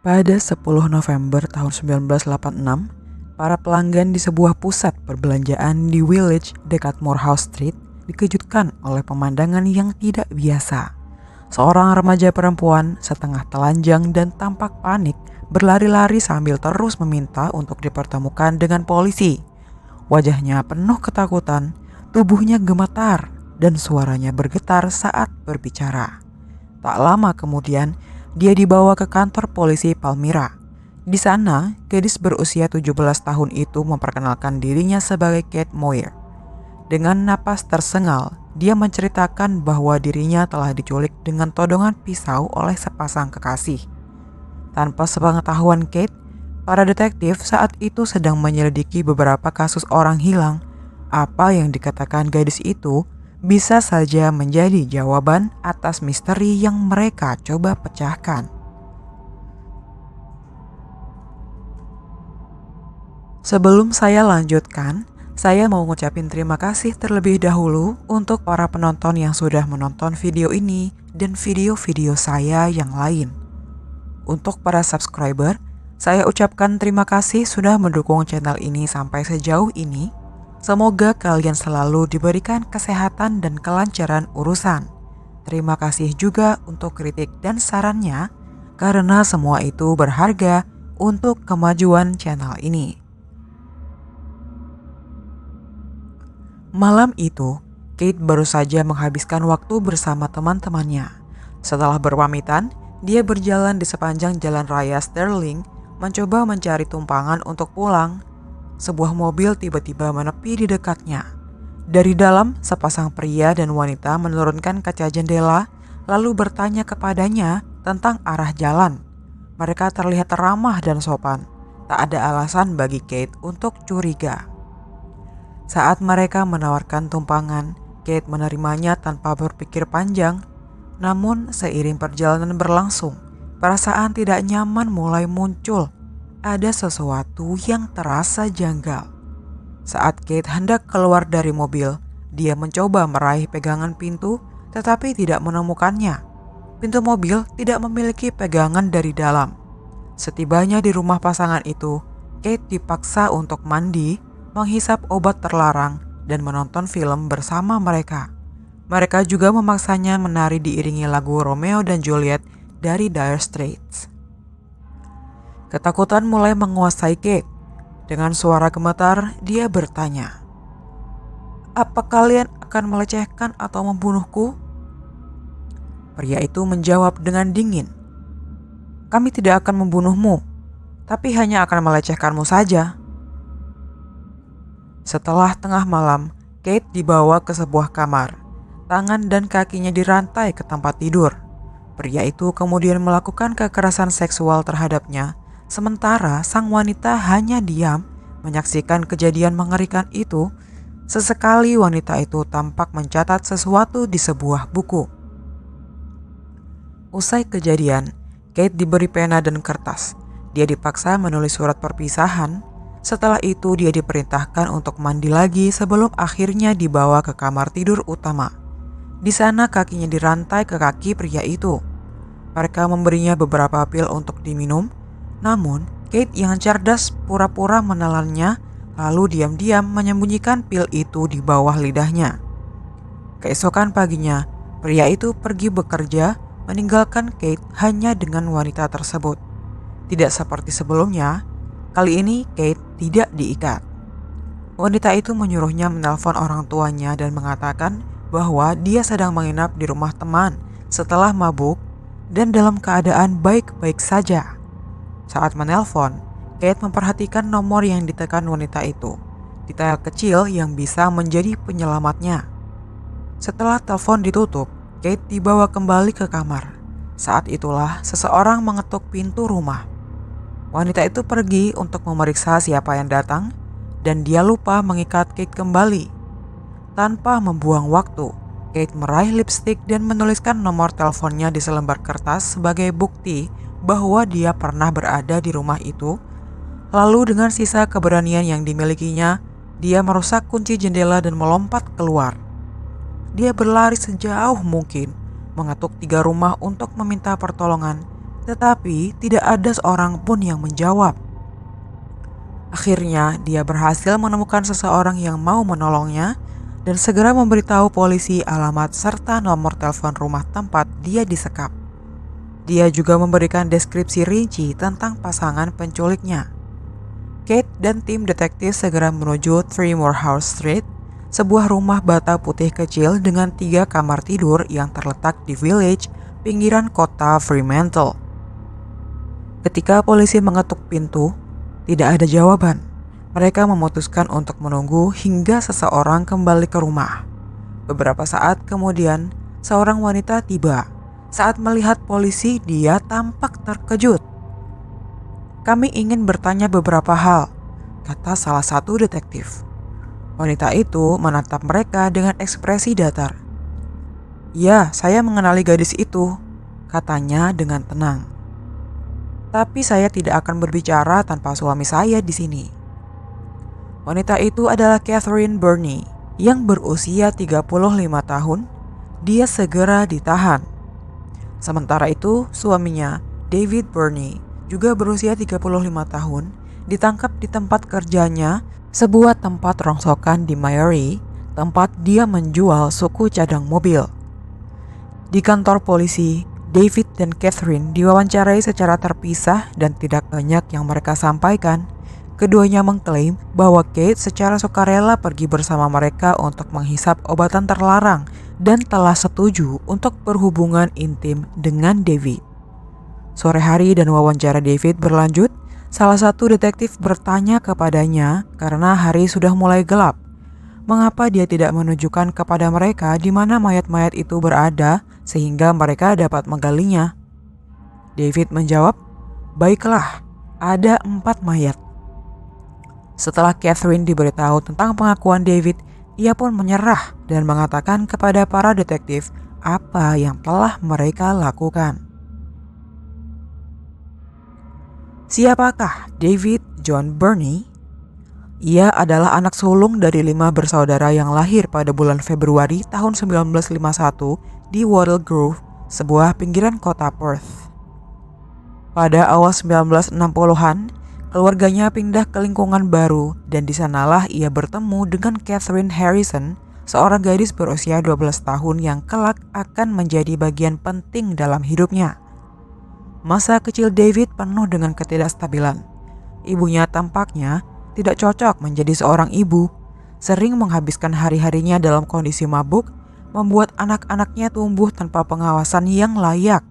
Pada 10 November tahun 1986, para pelanggan di sebuah pusat perbelanjaan di Village dekat Morehouse Street dikejutkan oleh pemandangan yang tidak biasa. Seorang remaja perempuan setengah telanjang dan tampak panik berlari-lari sambil terus meminta untuk dipertemukan dengan polisi. Wajahnya penuh ketakutan, tubuhnya gemetar, dan suaranya bergetar saat berbicara. Tak lama kemudian, dia dibawa ke kantor polisi Palmyra. Di sana, gadis berusia 17 tahun itu memperkenalkan dirinya sebagai Kate Moyer. Dengan napas tersengal, dia menceritakan bahwa dirinya telah diculik dengan todongan pisau oleh sepasang kekasih. Tanpa sepengetahuan Kate, para detektif saat itu sedang menyelidiki beberapa kasus orang hilang. Apa yang dikatakan gadis itu bisa saja menjadi jawaban atas misteri yang mereka coba pecahkan. Sebelum saya lanjutkan, saya mau ngucapin terima kasih terlebih dahulu untuk para penonton yang sudah menonton video ini dan video-video saya yang lain. Untuk para subscriber, saya ucapkan terima kasih sudah mendukung channel ini sampai sejauh ini. Semoga kalian selalu diberikan kesehatan dan kelancaran urusan. Terima kasih juga untuk kritik dan sarannya, karena semua itu berharga untuk kemajuan channel ini. Malam itu, Kate baru saja menghabiskan waktu bersama teman-temannya. Setelah berpamitan, dia berjalan di sepanjang jalan raya Sterling, mencoba mencari tumpangan untuk pulang. Sebuah mobil tiba-tiba menepi di dekatnya. Dari dalam, sepasang pria dan wanita menurunkan kaca jendela, lalu bertanya kepadanya tentang arah jalan. Mereka terlihat ramah dan sopan. Tak ada alasan bagi Kate untuk curiga. Saat mereka menawarkan tumpangan, Kate menerimanya tanpa berpikir panjang. Namun seiring perjalanan berlangsung, perasaan tidak nyaman mulai muncul. Ada sesuatu yang terasa janggal. Saat Kate hendak keluar dari mobil, dia mencoba meraih pegangan pintu tetapi tidak menemukannya. Pintu mobil tidak memiliki pegangan dari dalam. Setibanya di rumah pasangan itu, Kate dipaksa untuk mandi, menghisap obat terlarang, dan menonton film bersama mereka. Mereka juga memaksanya menari diiringi lagu Romeo dan Juliet dari Dire Straits. Ketakutan mulai menguasai Kate. Dengan suara gemetar, dia bertanya, "Apa kalian akan melecehkan atau membunuhku?" Pria itu menjawab dengan dingin, "Kami tidak akan membunuhmu, tapi hanya akan melecehkanmu saja." Setelah tengah malam, Kate dibawa ke sebuah kamar. Tangan dan kakinya dirantai ke tempat tidur. Pria itu kemudian melakukan kekerasan seksual terhadapnya. Sementara sang wanita hanya diam menyaksikan kejadian mengerikan itu. Sesekali wanita itu tampak mencatat sesuatu di sebuah buku. Usai kejadian, Kate diberi pena dan kertas. Dia dipaksa menulis surat perpisahan. Setelah itu dia diperintahkan untuk mandi lagi sebelum akhirnya dibawa ke kamar tidur utama. Di sana kakinya dirantai ke kaki pria itu. Mereka memberinya beberapa pil untuk diminum. Namun, Kate yang cerdas pura-pura menelannya, lalu diam-diam menyembunyikan pil itu di bawah lidahnya. Keesokan paginya, pria itu pergi bekerja, meninggalkan Kate hanya dengan wanita tersebut. Tidak seperti sebelumnya, kali ini Kate tidak diikat. Wanita itu menyuruhnya menelpon orang tuanya dan mengatakan bahwa dia sedang menginap di rumah teman setelah mabuk dan dalam keadaan baik-baik saja. Saat menelpon, Kate memperhatikan nomor yang ditekan wanita itu, detail kecil yang bisa menjadi penyelamatnya. Setelah telepon ditutup, Kate dibawa kembali ke kamar. Saat itulah seseorang mengetuk pintu rumah. Wanita itu pergi untuk memeriksa siapa yang datang, dan dia lupa mengikat Kate kembali. Tanpa membuang waktu, Kate meraih lipstik dan menuliskan nomor teleponnya di selembar kertas sebagai bukti bahwa dia pernah berada di rumah itu. Lalu dengan sisa keberanian yang dimilikinya, dia merusak kunci jendela dan melompat keluar. Dia berlari sejauh mungkin, mengetuk 3 rumah untuk meminta pertolongan, tetapi tidak ada seorang pun yang menjawab. Akhirnya dia berhasil menemukan seseorang yang mau menolongnya dan segera memberitahu polisi alamat serta nomor telepon rumah tempat dia disekap. Dia juga memberikan deskripsi rinci tentang pasangan penculiknya. Kate dan tim detektif segera menuju Three Morehouse Street, sebuah rumah bata putih kecil dengan 3 kamar tidur yang terletak di village pinggiran kota Fremantle. Ketika polisi mengetuk pintu, tidak ada jawaban. Mereka memutuskan untuk menunggu hingga seseorang kembali ke rumah. Beberapa saat kemudian, seorang wanita tiba. Saat melihat polisi, dia tampak terkejut. "Kami ingin bertanya beberapa hal," kata salah satu detektif. Wanita itu menatap mereka dengan ekspresi datar. "Ya, saya mengenali gadis itu," katanya dengan tenang. "Tapi saya tidak akan berbicara tanpa suami saya di sini." Wanita itu adalah Catherine Burney yang berusia 35 tahun. Dia segera ditahan. Sementara itu, suaminya, David Burney, juga berusia 35 tahun, ditangkap di tempat kerjanya, sebuah tempat rongsokan di Mairie, tempat dia menjual suku cadang mobil. Di kantor polisi, David dan Catherine diwawancarai secara terpisah dan tidak banyak yang mereka sampaikan. Keduanya mengklaim bahwa Kate secara sukarela pergi bersama mereka untuk menghisap obatan terlarang dan telah setuju untuk berhubungan intim dengan David. Sore hari dan wawancara David berlanjut. Salah satu detektif bertanya kepadanya karena hari sudah mulai gelap, mengapa dia tidak menunjukkan kepada mereka di mana mayat-mayat itu berada sehingga mereka dapat menggalinya. David menjawab, "Baiklah, ada 4 mayat." Setelah Catherine diberitahu tentang pengakuan David, ia pun menyerah dan mengatakan kepada para detektif apa yang telah mereka lakukan. Siapakah David John Burney? Ia adalah anak sulung dari 5 bersaudara yang lahir pada bulan Februari tahun 1951 di Wattle Grove, sebuah pinggiran kota Perth. Pada awal 1960-an, keluarganya pindah ke lingkungan baru dan di sanalah ia bertemu dengan Catherine Harrison, seorang gadis berusia 12 tahun yang kelak akan menjadi bagian penting dalam hidupnya. Masa kecil David penuh dengan ketidakstabilan. Ibunya tampaknya tidak cocok menjadi seorang ibu, sering menghabiskan hari-harinya dalam kondisi mabuk, membuat anak-anaknya tumbuh tanpa pengawasan yang layak.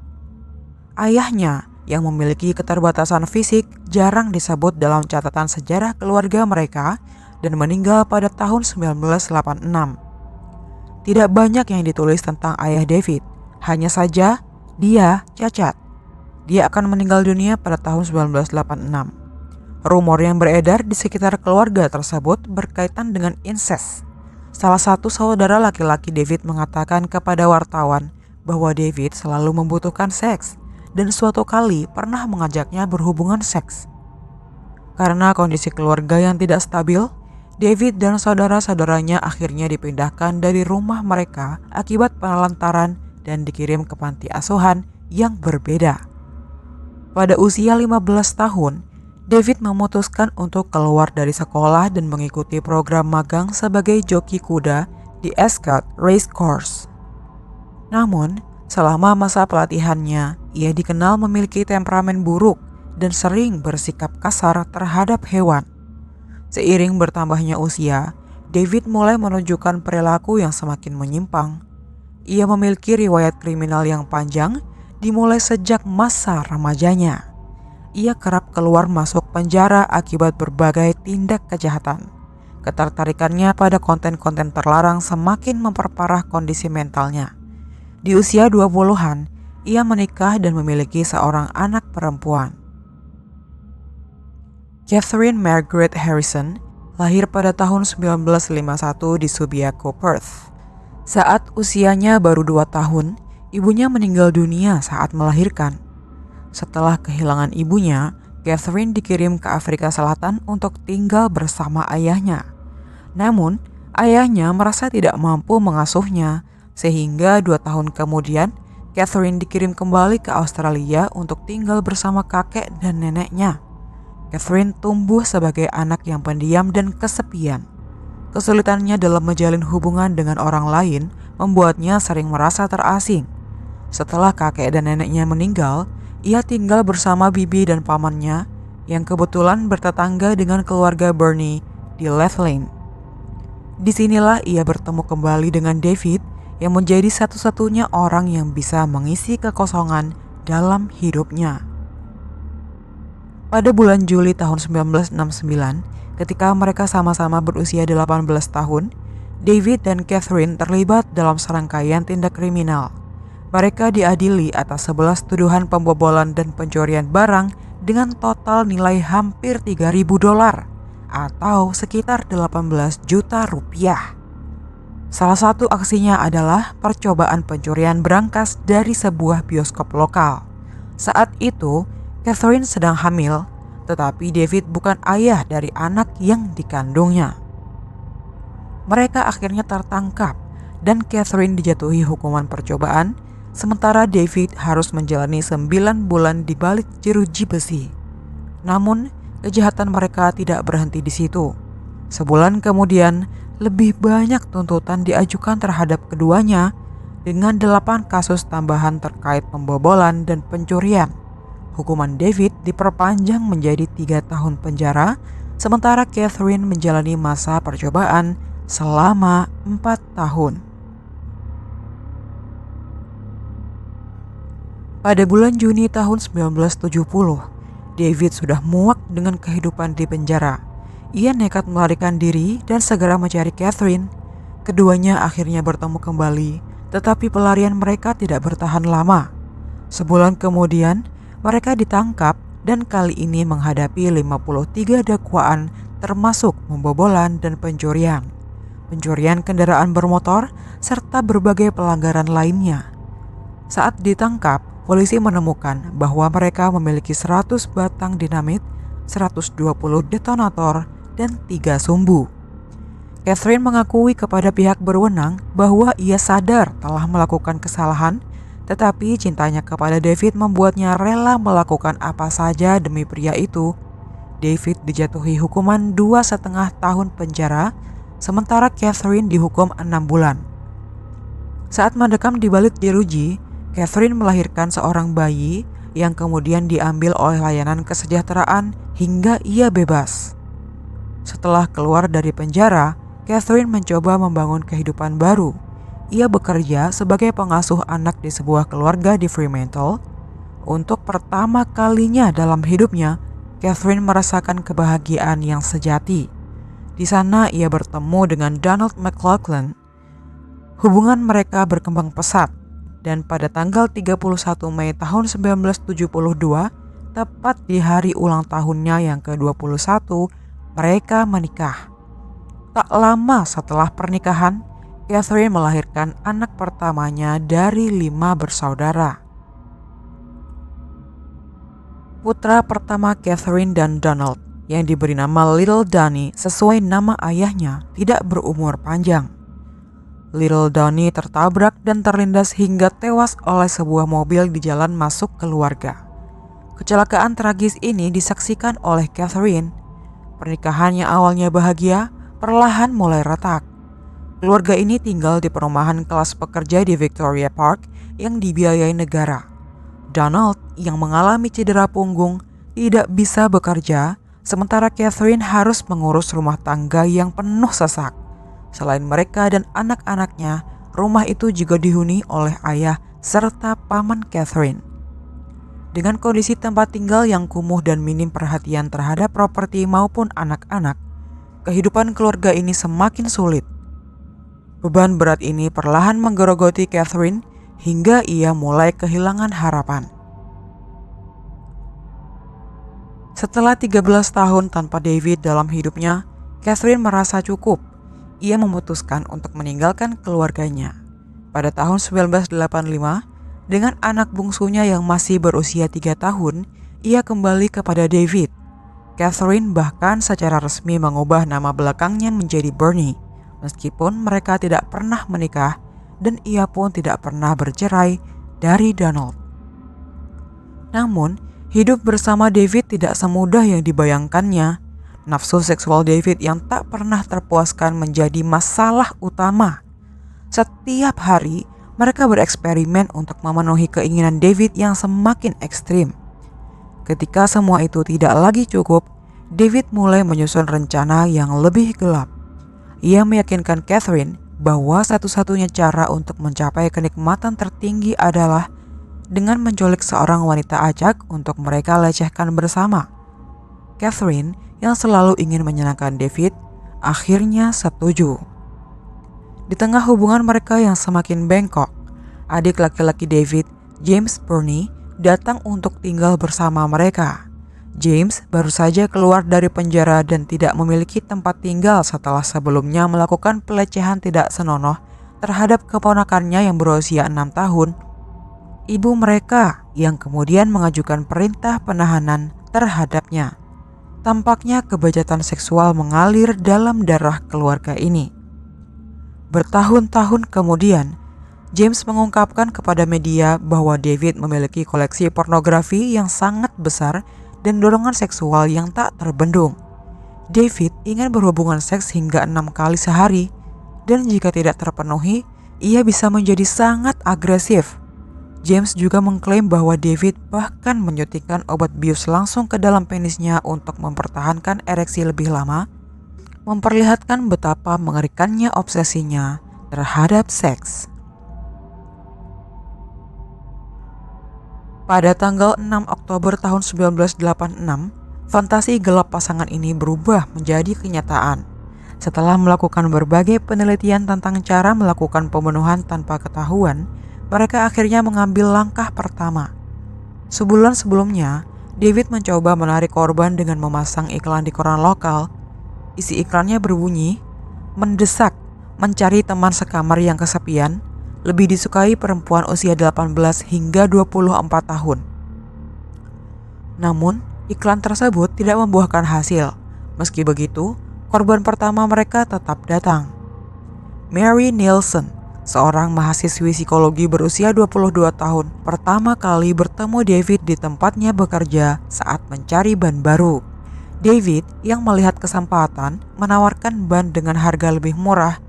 Ayahnya yang memiliki keterbatasan fisik jarang disebut dalam catatan sejarah keluarga mereka dan meninggal pada tahun 1986. Tidak banyak yang ditulis tentang ayah David, hanya saja dia cacat. Dia akan meninggal dunia pada tahun 1986. Rumor yang beredar di sekitar keluarga tersebut berkaitan dengan incest. Salah satu saudara laki-laki David mengatakan kepada wartawan bahwa David selalu membutuhkan seks dan suatu kali pernah mengajaknya berhubungan seks. Karena kondisi keluarga yang tidak stabil, David dan saudara-saudaranya akhirnya dipindahkan dari rumah mereka akibat penelantaran dan dikirim ke panti asuhan yang berbeda. Pada usia 15 tahun, David memutuskan untuk keluar dari sekolah dan mengikuti program magang sebagai joki kuda di Ascot Racecourse. Namun, selama masa pelatihannya, ia dikenal memiliki temperamen buruk dan sering bersikap kasar terhadap hewan. Seiring bertambahnya usia, David mulai menunjukkan perilaku yang semakin menyimpang. Ia memiliki riwayat kriminal yang panjang, dimulai sejak masa remajanya. Ia kerap keluar masuk penjara akibat berbagai tindak kejahatan. Ketertarikannya pada konten-konten terlarang semakin memperparah kondisi mentalnya. Di usia 20-an, ia menikah dan memiliki seorang anak perempuan. Catherine Margaret Harrison lahir pada tahun 1951 di Subiaco, Perth. Saat usianya baru 2 tahun, ibunya meninggal dunia saat melahirkan. Setelah kehilangan ibunya, Catherine dikirim ke Afrika Selatan untuk tinggal bersama ayahnya. Namun, ayahnya merasa tidak mampu mengasuhnya, sehingga 2 tahun kemudian Catherine dikirim kembali ke Australia untuk tinggal bersama kakek dan neneknya. Catherine tumbuh sebagai anak yang pendiam dan kesepian. Kesulitannya dalam menjalin hubungan dengan orang lain membuatnya sering merasa terasing. Setelah kakek dan neneknya meninggal, ia tinggal bersama bibi dan pamannya yang kebetulan bertetangga dengan keluarga Bernie di Lethlean. Disinilah ia bertemu kembali dengan David yang menjadi satu-satunya orang yang bisa mengisi kekosongan dalam hidupnya. Pada bulan Juli tahun 1969, ketika mereka sama-sama berusia 18 tahun, David dan Catherine terlibat dalam serangkaian tindak kriminal. Mereka diadili atas 11 tuduhan pembobolan dan pencurian barang dengan total nilai hampir $3.000 atau sekitar 18 juta rupiah. Salah satu aksinya adalah percobaan pencurian berangkas dari sebuah bioskop lokal. Saat itu, Catherine sedang hamil, tetapi David bukan ayah dari anak yang dikandungnya. Mereka akhirnya tertangkap dan Catherine dijatuhi hukuman percobaan, sementara David harus menjalani 9 bulan di balik jeruji besi. Namun, kejahatan mereka tidak berhenti di situ. Sebulan kemudian, lebih banyak tuntutan diajukan terhadap keduanya dengan 8 kasus tambahan terkait pembobolan dan pencurian. Hukuman David diperpanjang menjadi 3 tahun penjara, sementara Catherine menjalani masa percobaan selama 4 tahun. Pada bulan Juni tahun 1970, David sudah muak dengan kehidupan di penjara. Ia nekat melarikan diri dan segera mencari Catherine. Keduanya akhirnya bertemu kembali, tetapi pelarian mereka tidak bertahan lama. Sebulan kemudian, mereka ditangkap dan kali ini menghadapi 53 dakwaan termasuk pembobolan dan pencurian kendaraan bermotor, serta berbagai pelanggaran lainnya. Saat ditangkap, polisi menemukan bahwa mereka memiliki 100 batang dinamit, 120 detonator, dan 3 sumbu. Catherine mengakui kepada pihak berwenang bahwa ia sadar telah melakukan kesalahan, tetapi cintanya kepada David membuatnya rela melakukan apa saja demi pria itu. David dijatuhi hukuman 2,5 tahun penjara, sementara Catherine dihukum 6 bulan. Saat mendekam di balik jeruji, Catherine melahirkan seorang bayi yang kemudian diambil oleh layanan kesejahteraan hingga ia bebas. Setelah keluar dari penjara, Catherine mencoba membangun kehidupan baru. Ia bekerja sebagai pengasuh anak di sebuah keluarga di Fremantle. Untuk pertama kalinya dalam hidupnya, Catherine merasakan kebahagiaan yang sejati. Di sana ia bertemu dengan Donald McLaughlin. Hubungan mereka berkembang pesat dan pada tanggal 31 Mei tahun 1972, tepat di hari ulang tahunnya yang ke-21, mereka menikah. Tak lama setelah pernikahan, Catherine melahirkan anak pertamanya dari 5 bersaudara. Putra pertama Catherine dan Donald, yang diberi nama Little Donnie sesuai nama ayahnya, tidak berumur panjang. Little Donnie tertabrak dan terlindas hingga tewas oleh sebuah mobil di jalan masuk keluarga. Kecelakaan tragis ini disaksikan oleh Catherine. Pernikahan yang awalnya bahagia perlahan mulai retak. Keluarga ini tinggal di perumahan kelas pekerja di Victoria Park yang dibiayai negara. Donald yang mengalami cedera punggung tidak bisa bekerja, sementara Catherine harus mengurus rumah tangga yang penuh sesak. Selain mereka dan anak-anaknya, rumah itu juga dihuni oleh ayah serta paman Catherine. Dengan kondisi tempat tinggal yang kumuh dan minim perhatian terhadap properti maupun anak-anak, kehidupan keluarga ini semakin sulit. Beban berat ini perlahan menggerogoti Catherine hingga ia mulai kehilangan harapan. Setelah 13 tahun tanpa David dalam hidupnya, Catherine merasa cukup. Ia memutuskan untuk meninggalkan keluarganya. Pada tahun 1985, dengan anak bungsunya yang masih berusia 3 tahun, ia kembali kepada David. Catherine bahkan secara resmi mengubah nama belakangnya menjadi Bernie, meskipun mereka tidak pernah menikah dan ia pun tidak pernah bercerai dari Donald. Namun, hidup bersama David tidak semudah yang dibayangkannya. Nafsu seksual David yang tak pernah terpuaskan menjadi masalah utama. Setiap hari, mereka bereksperimen untuk memenuhi keinginan David yang semakin ekstrim. Ketika semua itu tidak lagi cukup, David mulai menyusun rencana yang lebih gelap. Ia meyakinkan Catherine bahwa satu-satunya cara untuk mencapai kenikmatan tertinggi adalah dengan menculik seorang wanita acak untuk mereka lecehkan bersama. Catherine yang selalu ingin menyenangkan David akhirnya setuju. Di tengah hubungan mereka yang semakin bengkok, adik laki-laki David, James Burney, datang untuk tinggal bersama mereka. James baru saja keluar dari penjara dan tidak memiliki tempat tinggal setelah sebelumnya melakukan pelecehan tidak senonoh terhadap keponakannya yang berusia 6 tahun. Ibu mereka yang kemudian mengajukan perintah penahanan terhadapnya. Tampaknya kebejatan seksual mengalir dalam darah keluarga ini. Bertahun-tahun kemudian, James mengungkapkan kepada media bahwa David memiliki koleksi pornografi yang sangat besar dan dorongan seksual yang tak terbendung. David ingin berhubungan seks hingga 6 kali sehari, dan jika tidak terpenuhi, ia bisa menjadi sangat agresif. James juga mengklaim bahwa David bahkan menyuntikkan obat bius langsung ke dalam penisnya untuk mempertahankan ereksi lebih lama, memperlihatkan betapa mengerikannya obsesinya terhadap seks. Pada tanggal 6 Oktober tahun 1986, fantasi gelap pasangan ini berubah menjadi kenyataan. Setelah melakukan berbagai penelitian tentang cara melakukan pembunuhan tanpa ketahuan, mereka akhirnya mengambil langkah pertama. Sebulan sebelumnya, David mencoba menarik korban dengan memasang iklan di koran lokal. Isi iklannya berbunyi, mendesak, mencari teman sekamar yang kesepian, lebih disukai perempuan usia 18 hingga 24 tahun. Namun, iklan tersebut tidak membuahkan hasil. Meski begitu, korban pertama mereka tetap datang. Mary Nielsen, seorang mahasiswi psikologi berusia 22 tahun, pertama kali bertemu David di tempatnya bekerja saat mencari ban baru. David yang melihat kesempatan menawarkan ban dengan harga lebih murah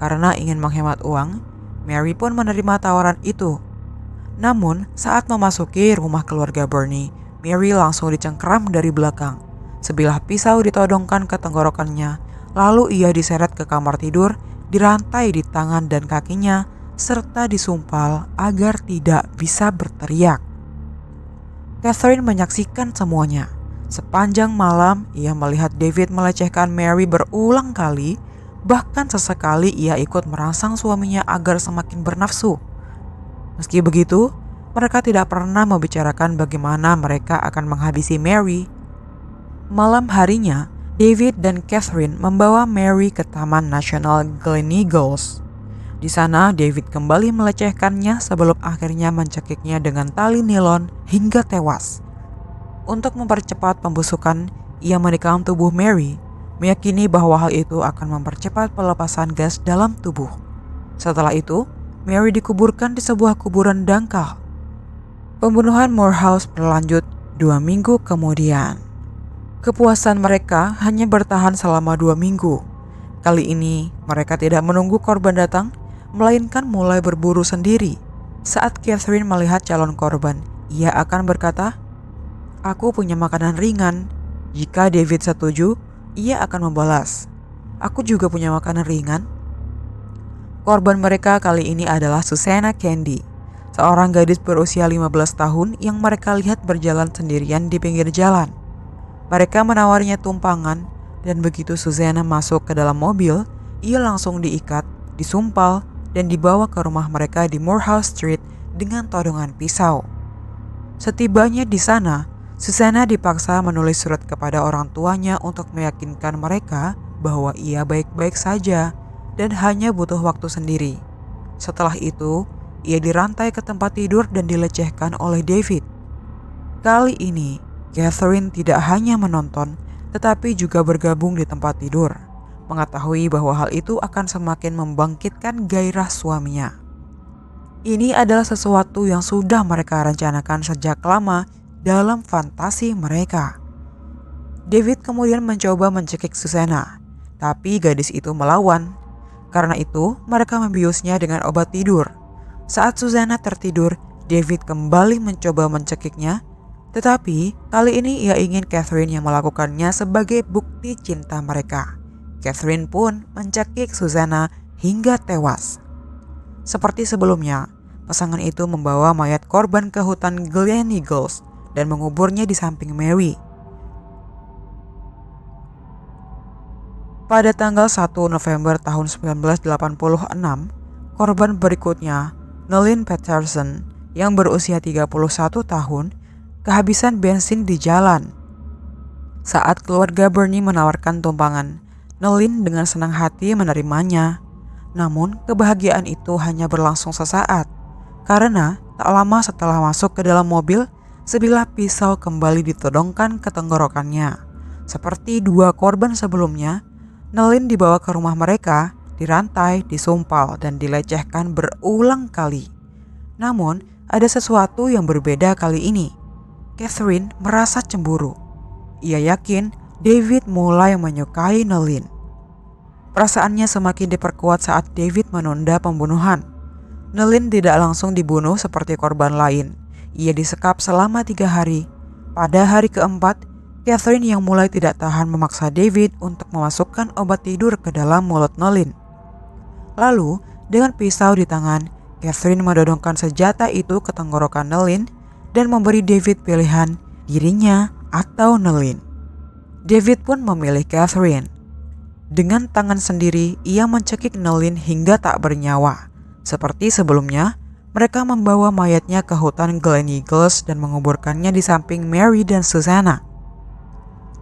karena ingin menghemat uang. Mary pun menerima tawaran itu. Namun, saat memasuki rumah keluarga Burney, Mary langsung dicengkeram dari belakang. Sebilah pisau ditodongkan ke tenggorokannya, lalu ia diseret ke kamar tidur, dirantai di tangan dan kakinya, serta disumpal agar tidak bisa berteriak. Catherine menyaksikan semuanya. Sepanjang malam, ia melihat David melecehkan Mary berulang kali. Bahkan sesekali ia ikut merangsang suaminya agar semakin bernafsu. Meski begitu, mereka tidak pernah membicarakan bagaimana mereka akan menghabisi Mary. Malam harinya, David dan Catherine membawa Mary ke Taman Nasional Gleneagles. Di sana, David kembali melecehkannya sebelum akhirnya mencekiknya dengan tali nilon hingga tewas. Untuk mempercepat pembusukan, ia menikam tubuh Mary, meyakini bahwa hal itu akan mempercepat pelepasan gas dalam tubuh. Setelah itu, Mary dikuburkan di sebuah kuburan dangkal. Pembunuhan Morehouse berlanjut 2 minggu kemudian. Kepuasan mereka hanya bertahan selama 2 minggu. Kali ini, mereka tidak menunggu korban datang, melainkan mulai berburu sendiri. Saat Catherine melihat calon korban, ia akan berkata, "Aku punya makanan ringan." Jika David setuju, ia akan membalas, "Aku juga punya makanan ringan." Korban mereka kali ini adalah Susanna Candy, seorang gadis berusia 15 tahun yang mereka lihat berjalan sendirian di pinggir jalan. Mereka menawarinya tumpangan, dan begitu Susanna masuk ke dalam mobil, ia langsung diikat, disumpal, dan dibawa ke rumah mereka di Morehouse Street dengan todongan pisau. Setibanya di sana, Susanna dipaksa menulis surat kepada orang tuanya untuk meyakinkan mereka bahwa ia baik-baik saja dan hanya butuh waktu sendiri. Setelah itu, ia dirantai ke tempat tidur dan dilecehkan oleh David. Kali ini, Catherine tidak hanya menonton, tetapi juga bergabung di tempat tidur, mengetahui bahwa hal itu akan semakin membangkitkan gairah suaminya. Ini adalah sesuatu yang sudah mereka rencanakan sejak lama dalam fantasi mereka. David kemudian mencoba mencekik Susanna, tapi gadis itu melawan. Karena itu, mereka membiusnya dengan obat tidur. Saat Susanna tertidur, David kembali mencoba mencekiknya, tetapi kali ini ia ingin Catherine yang melakukannya sebagai bukti cinta mereka. Catherine pun mencekik Susanna hingga tewas. Seperti sebelumnya, pasangan itu membawa mayat korban ke hutan Gleneagles dan menguburnya di samping Mary. Pada tanggal 1 November tahun 1986, korban berikutnya, Nalin Patterson, yang berusia 31 tahun, kehabisan bensin di jalan. Saat keluarga Bernie menawarkan tumpangan, Nalin dengan senang hati menerimanya. Namun kebahagiaan itu hanya berlangsung sesaat, karena tak lama setelah masuk ke dalam mobil, sebilah pisau kembali ditodongkan ke tenggorokannya. Seperti dua korban sebelumnya, Nalin dibawa ke rumah mereka, dirantai, disumpal, dan dilecehkan berulang kali. Namun, ada sesuatu yang berbeda kali ini. Catherine merasa cemburu. Ia yakin David mulai menyukai Nalin. Perasaannya semakin diperkuat saat David menunda pembunuhan. Nalin tidak langsung dibunuh seperti korban lain. Ia disekap selama 3 hari. Pada hari keempat, Catherine yang mulai tidak tahan memaksa David untuk memasukkan obat tidur ke dalam mulut Nalin. Lalu, dengan pisau di tangan, Catherine mendodongkan senjata itu ke tenggorokan Nalin dan memberi David pilihan dirinya atau Nalin. David pun memilih Catherine. Dengan tangan sendiri, ia mencekik Nalin hingga tak bernyawa. Seperti sebelumnya, mereka membawa mayatnya ke hutan Gleneagles dan menguburkannya di samping Mary dan Susanna.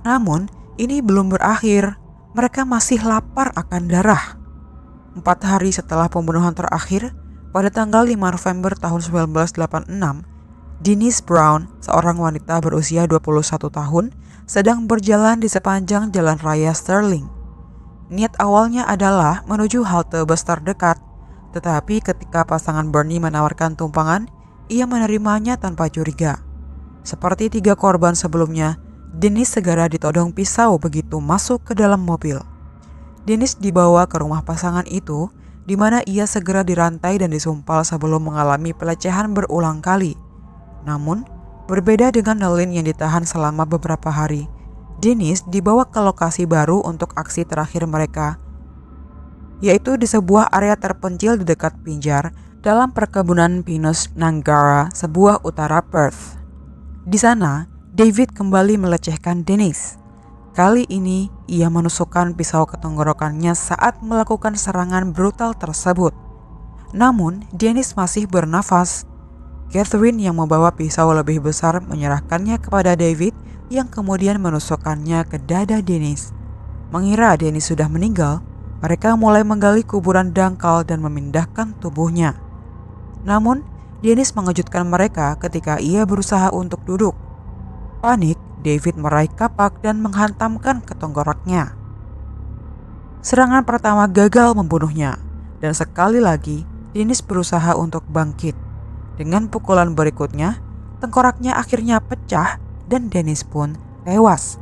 Namun, ini belum berakhir. Mereka masih lapar akan darah. 4 hari setelah pembunuhan terakhir, pada tanggal 5 November tahun 1986, Denise Brown, seorang wanita berusia 21 tahun, sedang berjalan di sepanjang jalan raya Sterling. Niat awalnya adalah menuju halte bus terdekat, tetapi ketika pasangan Bernie menawarkan tumpangan, ia menerimanya tanpa curiga. Seperti 3 korban sebelumnya, Denise segera ditodong pisau begitu masuk ke dalam mobil. Denise dibawa ke rumah pasangan itu, di mana ia segera dirantai dan disumpal sebelum mengalami pelecehan berulang kali. Namun, berbeda dengan Nalin yang ditahan selama beberapa hari, Denise dibawa ke lokasi baru untuk aksi terakhir mereka, yaitu di sebuah area terpencil di dekat Pinjar dalam perkebunan pinus Nanggara, sebuah utara Perth. Di sana, David kembali melecehkan Denise. Kali ini, ia menusukkan pisau ke tenggorokannya saat melakukan serangan brutal tersebut. Namun, Denise masih bernafas. Catherine yang membawa pisau lebih besar menyerahkannya kepada David yang kemudian menusukkannya ke dada Denise. Mengira Denise sudah meninggal, mereka mulai menggali kuburan dangkal dan memindahkan tubuhnya. Namun, Denise mengejutkan mereka ketika ia berusaha untuk duduk. Panik, David meraih kapak dan menghantamkan ke tenggorokannya. Serangan pertama gagal membunuhnya, dan sekali lagi Denise berusaha untuk bangkit. Dengan pukulan berikutnya, tengkoraknya akhirnya pecah dan Denise pun tewas.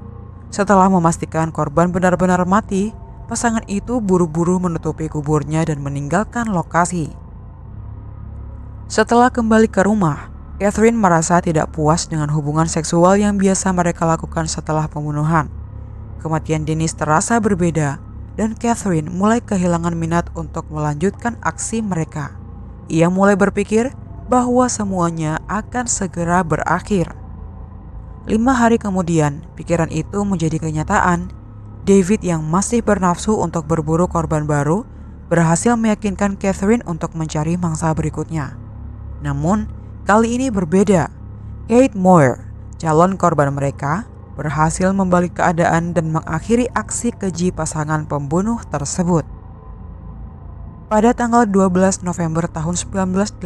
Setelah memastikan korban benar-benar mati, pasangan itu buru-buru menutupi kuburnya dan meninggalkan lokasi. Setelah kembali ke rumah, Catherine merasa tidak puas dengan hubungan seksual yang biasa mereka lakukan setelah pembunuhan. Kematian Denise terasa berbeda dan Catherine mulai kehilangan minat untuk melanjutkan aksi mereka. Ia mulai berpikir bahwa semuanya akan segera berakhir. 5 hari kemudian, pikiran itu menjadi kenyataan. David yang masih bernafsu untuk berburu korban baru berhasil meyakinkan Catherine untuk mencari mangsa berikutnya. Namun, kali ini berbeda. Kate Moore, calon korban mereka, berhasil membalik keadaan dan mengakhiri aksi keji pasangan pembunuh tersebut. Pada tanggal 12 November tahun 1986,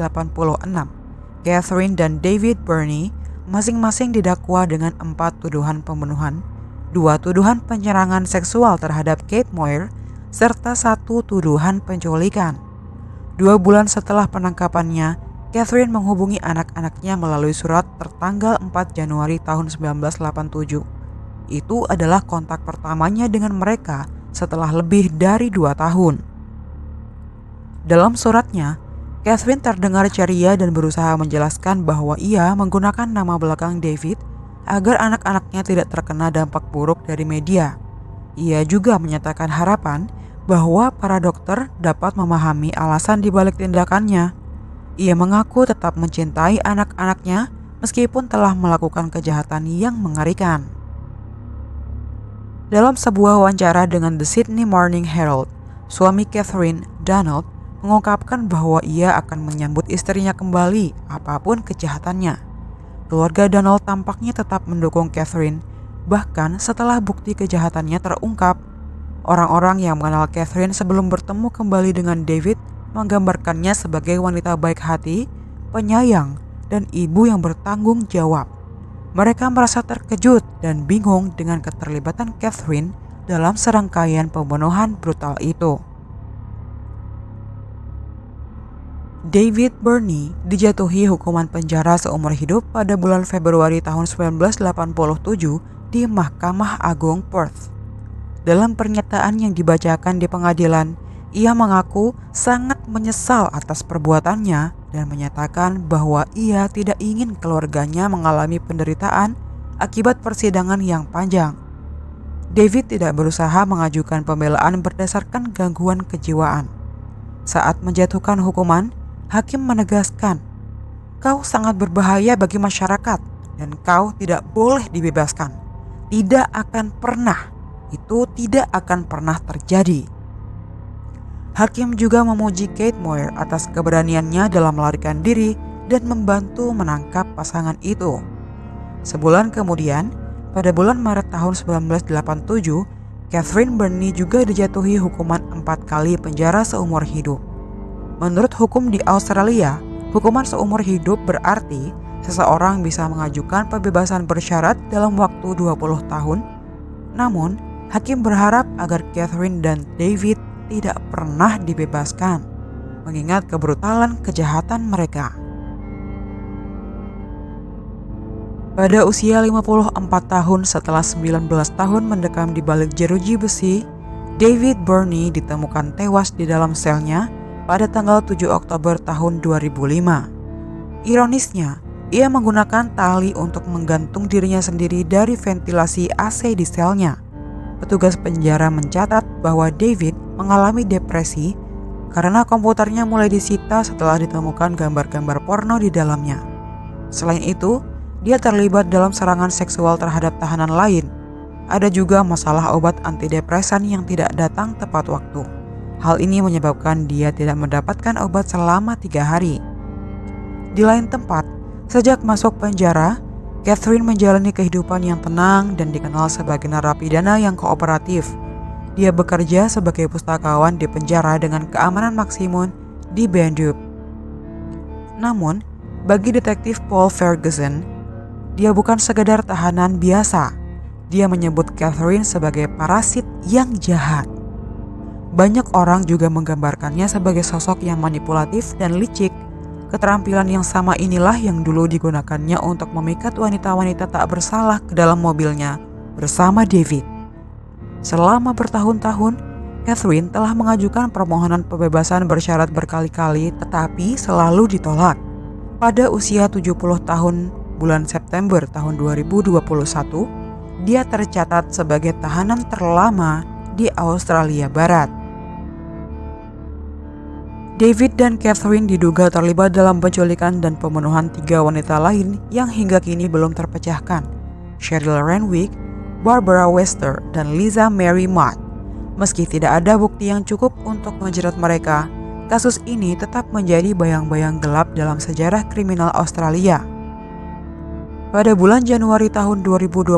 Catherine dan David Bernie masing-masing didakwa dengan 4 tuduhan pembunuhan, 2 tuduhan penyerangan seksual terhadap Kate Moore, serta 1 tuduhan penculikan. 2 bulan setelah penangkapannya, Catherine menghubungi anak-anaknya melalui surat tertanggal 4 Januari tahun 1987. Itu adalah kontak pertamanya dengan mereka setelah lebih dari 2 tahun. Dalam suratnya, Catherine terdengar ceria dan berusaha menjelaskan bahwa ia menggunakan nama belakang David agar anak-anaknya tidak terkena dampak buruk dari media. Ia juga menyatakan harapan bahwa para dokter dapat memahami alasan dibalik tindakannya. Ia mengaku tetap mencintai anak-anaknya meskipun telah melakukan kejahatan yang mengerikan. Dalam sebuah wawancara dengan The Sydney Morning Herald, suami Catherine, Donald, mengungkapkan bahwa ia akan menyambut istrinya kembali apapun kejahatannya. Keluarga Donald tampaknya tetap mendukung Catherine, bahkan setelah bukti kejahatannya terungkap. Orang-orang yang mengenal Catherine sebelum bertemu kembali dengan David menggambarkannya sebagai wanita baik hati, penyayang, dan ibu yang bertanggung jawab. Mereka merasa terkejut dan bingung dengan keterlibatan Catherine dalam serangkaian pembunuhan brutal itu. David Burney dijatuhi hukuman penjara seumur hidup pada bulan Februari tahun 1987 di Mahkamah Agung Perth. Dalam pernyataan yang dibacakan di pengadilan, ia mengaku sangat menyesal atas perbuatannya dan menyatakan bahwa ia tidak ingin keluarganya mengalami penderitaan akibat persidangan yang panjang. David tidak berusaha mengajukan pembelaan berdasarkan gangguan kejiwaan. Saat menjatuhkan hukuman, hakim menegaskan, "Kau sangat berbahaya bagi masyarakat dan kau tidak boleh dibebaskan. Tidak akan pernah, itu tidak akan pernah terjadi." Hakim juga memuji Kate Moyer atas keberaniannya dalam melarikan diri dan membantu menangkap pasangan itu. Sebulan kemudian, pada bulan Maret tahun 1987, Catherine Burney juga dijatuhi hukuman 4 kali penjara seumur hidup. Menurut hukum di Australia, hukuman seumur hidup berarti seseorang bisa mengajukan pembebasan bersyarat dalam waktu 20 tahun. Namun, hakim berharap agar Catherine dan David tidak pernah dibebaskan, mengingat kebrutalan kejahatan mereka. Pada usia 54 tahun setelah 19 tahun mendekam di balik jeruji besi, David Burney ditemukan tewas di dalam selnya pada tanggal 7 Oktober tahun 2005. Ironisnya, ia menggunakan tali untuk menggantung dirinya sendiri dari ventilasi AC di selnya. Petugas penjara mencatat bahwa David mengalami depresi karena komputernya mulai disita setelah ditemukan gambar-gambar porno di dalamnya. Selain itu, dia terlibat dalam serangan seksual terhadap tahanan lain. Ada juga masalah obat antidepresan yang tidak datang tepat waktu. Hal ini menyebabkan dia tidak mendapatkan obat selama 3 hari. Di lain tempat, sejak masuk penjara, Catherine menjalani kehidupan yang tenang dan dikenal sebagai narapidana yang kooperatif. Dia bekerja sebagai pustakawan di penjara dengan keamanan maksimum di Bandup. Namun, bagi detektif Paul Ferguson, dia bukan sekedar tahanan biasa. Dia menyebut Catherine sebagai parasit yang jahat. Banyak orang juga menggambarkannya sebagai sosok yang manipulatif dan licik. Keterampilan yang sama inilah yang dulu digunakannya untuk memikat wanita-wanita tak bersalah ke dalam mobilnya bersama David. Selama bertahun-tahun, Catherine telah mengajukan permohonan pembebasan bersyarat berkali-kali tetapi selalu ditolak. Pada usia 70 tahun bulan September tahun 2021, dia tercatat sebagai tahanan terlama di Australia Barat. David dan Catherine diduga terlibat dalam penculikan dan pembunuhan 3 wanita lain yang hingga kini belum terpecahkan, Cheryl Renwick, Barbara Wester, dan Lisa Mary Mott. Meski tidak ada bukti yang cukup untuk menjerat mereka, kasus ini tetap menjadi bayang-bayang gelap dalam sejarah kriminal Australia. Pada bulan Januari tahun 2021,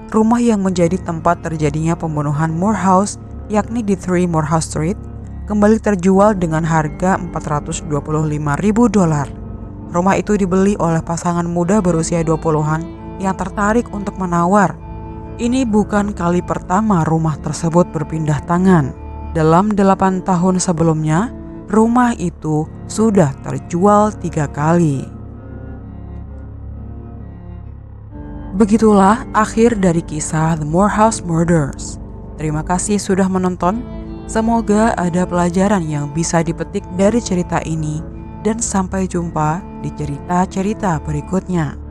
rumah yang menjadi tempat terjadinya pembunuhan Moorhouse, yakni di 3 Moorhouse Street, kembali terjual dengan harga $425.000. Rumah itu dibeli oleh pasangan muda berusia 20-an yang tertarik untuk menawar. Ini bukan kali pertama rumah tersebut berpindah tangan. Dalam 8 tahun sebelumnya, rumah itu sudah terjual 3 kali. Begitulah akhir dari kisah The Morehouse Murders. Terima kasih sudah menonton. Semoga ada pelajaran yang bisa dipetik dari cerita ini, dan sampai jumpa di cerita-cerita berikutnya.